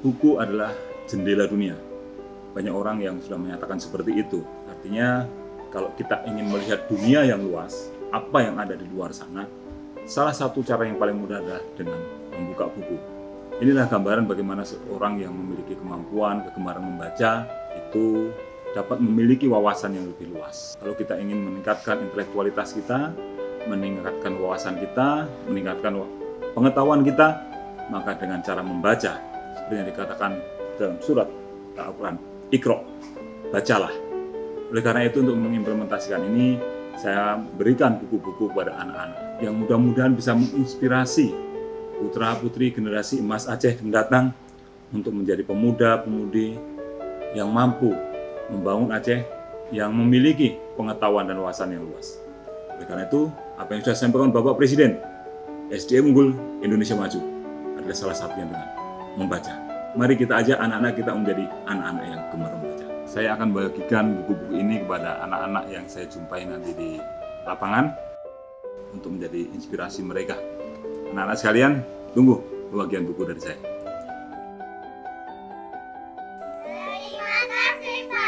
Buku adalah jendela dunia. Banyak orang yang sudah menyatakan seperti itu. Artinya, kalau kita ingin melihat dunia yang luas, apa yang ada di luar sana, salah satu cara yang paling mudah adalah dengan membuka buku. Inilah gambaran bagaimana seorang yang memiliki kemampuan, kegemaran membaca, itu dapat memiliki wawasan yang lebih luas. Kalau kita ingin meningkatkan intelektualitas kita, meningkatkan wawasan kita, meningkatkan pengetahuan kita, maka dengan cara membaca, seperti yang dikatakan dalam surat Al-Quran, Iqra, bacalah. Oleh karena itu, untuk mengimplementasikan ini, saya berikan buku-buku kepada anak-anak yang mudah-mudahan bisa menginspirasi putra-putri generasi emas Aceh mendatang untuk menjadi pemuda-pemudi yang mampu membangun Aceh yang memiliki pengetahuan dan wawasan yang luas. Oleh karena itu, apa yang sudah disampaikan Bapak Presiden, SDM unggul Indonesia maju adalah salah satunya dengan membaca. Mari kita ajak anak-anak kita menjadi anak-anak yang gemar membaca. Saya akan bagikan buku-buku ini kepada anak-anak yang saya jumpai nanti di lapangan untuk menjadi inspirasi mereka. Anak-anak sekalian, tunggu pembagian buku dari saya. Terima kasih, Pak.